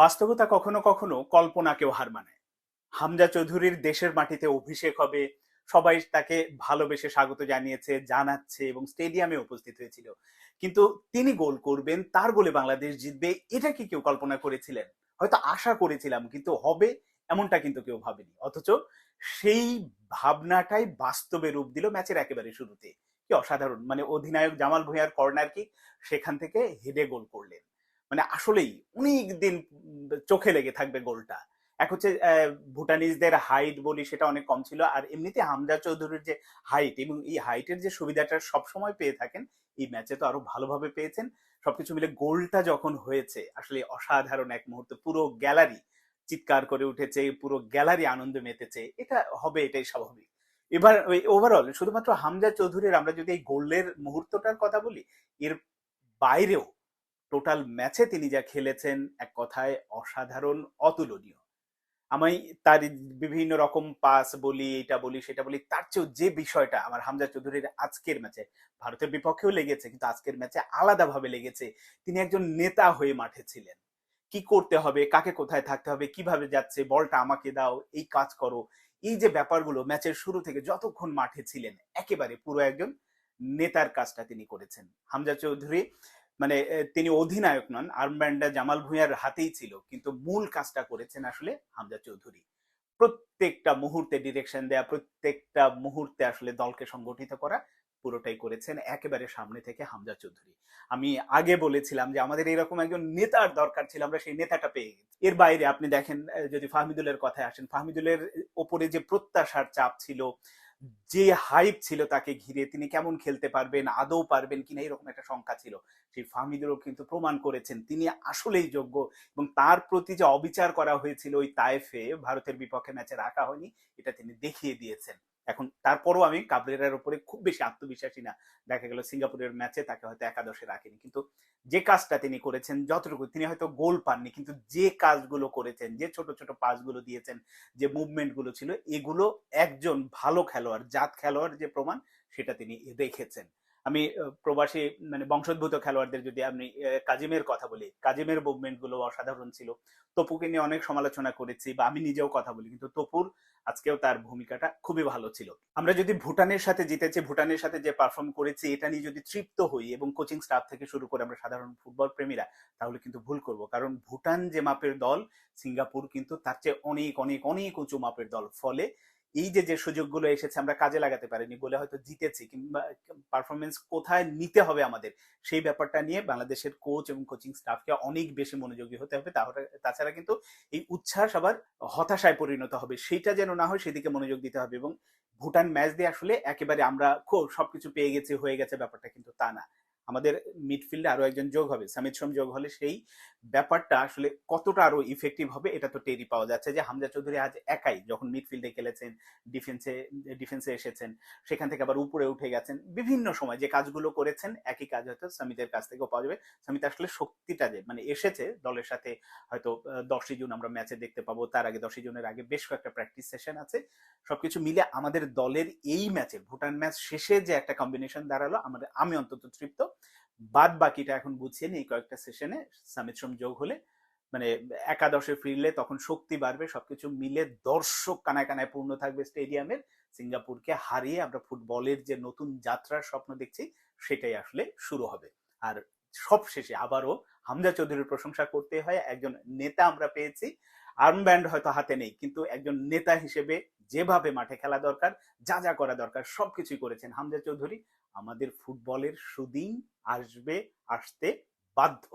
বাস্তবতা কখনো কখনো কল্পনাকেও হার মানায়। হামজা চৌধুরীর দেশের মাটিতে অভিষেক হবে, সবাই তাকে ভালোবেসে স্বাগত জানিয়েছে, জানাচ্ছে এবং স্টেডিয়ামে উপস্থিত হয়েছিল। কিন্তু তিনি গোল করবেন, তার গোলে বাংলাদেশ জিতবে, এটা কি কেউ কল্পনা করেছিলেন? হয়তো আশা করেছিলাম, কিন্তু হবে এমনটা কিন্তু কেউ ভাবেনি। অথচ সেই ভাবনাটাই বাস্তবে রূপ দিল ম্যাচের একেবারে শুরুতে। কি অসাধারণ! মানে অধিনায়ক জামাল ভুঁইয়ার কর্নার কিক, সেখান থেকে হেডে গোল করলেন। মানে আসলেই অনেক দিন চোখে লেগে থাকবে গোলটা। এক হচ্ছে ভুটানিজদের হাইট বলি, সেটা অনেক কম ছিল। আর এমনিতে হামজা চৌধুরীর যে হাইট, এবং এই হাইটের যে সুবিধাটা সবসময় পেয়ে থাকেন, এই ম্যাচে তো আরো ভালোভাবে পেয়েছেন। সবকিছু মিলে গোলটা যখন হয়েছে, আসলে অসাধারণ এক মুহূর্ত। পুরো গ্যালারি চিৎকার করে উঠেছে, পুরো গ্যালারি আনন্দে মেতেছে। এটা হবে, এটাই স্বাভাবিক। এবার ওই ওভারঅল শুধুমাত্র হামজা চৌধুরীর, আমরা যদি এই গোলের মুহূর্তটার কথা বলি, এর বাইরেও টোটাল ম্যাচে তিনি যা খেলেছেন, এক কথায় অসাধারণ, অতুলনীয়। আমি তার বিভিন্ন রকম পাস বলি, এটা বলি, সেটা বলি, তার চেয়েও যে বিষয়টা আমার হামজা চৌধুরীর আজকের ম্যাচে, ভারতের বিপক্ষেও লেগেছে কিন্তু আজকের ম্যাচে আলাদাভাবে লেগেছে। তিনি একজন নেতা হয়ে মাঠে ছিলেন। কি করতে হবে, কাকে কোথায় থাকতে হবে, কিভাবে যাচ্ছে, বলটা আমাকে দাও, এই কাজ করো, এই যে ব্যাপারগুলো ম্যাচের শুরু থেকে যতক্ষণ মাঠে ছিলেন, একেবারে পুরো একজন নেতার কাজটা তিনি করেছেন হামজা চৌধুরী। মানে তিনি অধিনায়ক নন, আর্মব্যান্ডটা জামাল ভুঁইয়ার হাতেই ছিল, কিন্তু মূল কাজটা করেছেন আসলে হামজা চৌধুরী। প্রত্যেকটা মুহূর্তে ডিরেকশন দেয়া, প্রত্যেকটা মুহূর্তে আসলে দলকে সংগঠিত করা, পুরোটাই করেছেন একেবারে সামনে থেকে হামজা চৌধুরী। আমি আগে বলেছিলাম যে আমাদের এরকম একজন নেতার দরকার ছিল, আমরা সেই নেতাটা পেয়ে গেছি। এর বাইরে আপনি দেখেন, যদি ফাহমিদুলের কথায় আসেন, ফাহমিদুলের ওপরে যে প্রত্যাশার চাপ ছিল, যে হাইপ ছিল তাকে ঘিরে, তিনি কেমন খেলতে পারবেন, আদৌ পারবেন কিনা, এরকম একটা শঙ্কা ছিল। সেই ফাহমিদুলও কিন্তু প্রমাণ করেছেন তিনি আসলেই যোগ্য। এবং তার প্রতি যে অবিচার করা হয়েছিল ওই তাইফে, ভারতের বিপক্ষে ম্যাচে রাখা হয়নি, এটা তিনি দেখিয়ে দিয়েছেন। এখন তারপরও আমি কাবরেরার উপরে খুব বেশি আত্মবিশ্বাসী না। দেখা গেল সিঙ্গাপুরের ম্যাচে তাকে হয়তো একাদশে রাখেনি, কিন্তু যে কাজটা তিনি করেছেন, যতটুকু তিনি হয়তো গোল পাননি, কিন্তু যে কাজগুলো করেছেন, যে ছোট ছোট পাসগুলো দিয়েছেন, যে মুভমেন্ট গুলো ছিল, এগুলো একজন ভালো খেলোয়াড়, জাত খেলোয়াড় যে প্রমাণ, সেটা তিনি রেখেছেন। আমি প্রবাসী মানে বংশোদ্ভূত খেলোয়াড়দের যদি আমি কাজিমের কথা বলি, কাজিমের মুভমেন্ট গুলো অসাধারণ ছিল। তপুকে নিয়ে অনেক সমালোচনা করেছি, বা আমি নিজেও কথা বলি, কিন্তু তপুর আজকেও তার ভূমিকাটা খুবই ভালো ছিল। আমরা যদি ভুটানের সাথে জিতেছি, ভুটানের সাথে যে পারফর্ম করেছি, এটা নিয়ে যদি তৃপ্ত হই, এবং কোচিং স্টাফ থেকে শুরু করে আমরা সাধারণ ফুটবল প্রেমীরা, তাহলে কিন্তু ভুল করব। কারণ ভুটান যে মাপের দল, সিঙ্গাপুর কিন্তু তার চেয়ে অনেক অনেক অনেক উঁচু মাপের দল। ফলে এই যে যে সুযোগগুলো এসেছে আমরা কাজে লাগাতে পারিনি বলে হয়তো জিতেছি, কিংবা পারফরমেন্স কোথায় নিতে হবে আমাদের, সেই ব্যাপারটা নিয়ে বাংলাদেশের কোচ এবং কোচিং স্টাফকে অনেক বেশি মনোযোগী হতে হবে। তাহলে তাছাড়া কিন্তু এই উচ্ছ্বাস আবার হতাশায় পরিণত হবে, সেইটা যেন না হয় সেদিকে মনোযোগ দিতে হবে। এবং ভুটান ম্যাচ দিয়ে আসলে একেবারে আমরা খুব সবকিছু পেয়ে গেছি, হয়ে গেছে, ব্যাপারটা কিন্তু তা না। আমাদের মিডফিল্ডে আরো একজন যোগ হবে, সামিদ সোম যোগ হলে সেই ব্যাপারটা আসলে কতটা আরো ইফেক্টিভ হবে, এটা তো টেরই পাওয়া যাচ্ছে। যে হামজা চৌধুরী আজ একাই যখন মিডফিল্ডে খেলেছেন, ডিফেন্সে ডিফেন্সে এসেছেন, সেখান থেকে আবার উপরে উঠে গেছেন, বিভিন্ন সময় যে কাজগুলো করেছেন, একই কাজ হয়তো সামিদের কাছ থেকেও পাওয়া যাবে। সামিদ আসলে শক্তিটা যে মানে এসেছে দলের সাথে, হয়তো 10ই জুন আমরা ম্যাচে দেখতে পাবো, তার আগে 10ই জুনের আগে বেশ কয়েকটা প্র্যাকটিস সেশন আছে। সবকিছু মিলে আমাদের দলের এই ম্যাচে, ভুটান ম্যাচ শেষে যে একটা কম্বিনেশন দাঁড়ালো, আমাদের আমি অন্তত তৃপ্ত। বাদ বাকিটা এখন বুঝছেন, এই কয়েকটা সেশনে সামিদ সোম যোগ হলে, মানে একাদশে ফিরলে তখন শক্তি বাড়বে, সবকিছু মিলে দর্শক কানায় কানায় পূর্ণ থাকবে স্টেডিয়ামের। সিঙ্গাপুরকে হারিয়ে আমরা ফুটবলের যে নতুন যাত্রার স্বপ্ন দেখছি, সেটাই আসলে শুরু হবে। আর সব শেষে আবারও হামজা চৌধুরীর প্রশংসা করতে হয়, একজন নেতা আমরা পেয়েছি। আর্মব্যান্ড হয়তো হাতে নেই, কিন্তু একজন নেতা হিসেবে যেভাবে মাঠে খেলা দরকার, যা যা করা দরকার, সবকিছুই করেছেন হামজা চৌধুরী। আমাদের ফুটবলের সুদিন আসবে, আসতে বাধ্য।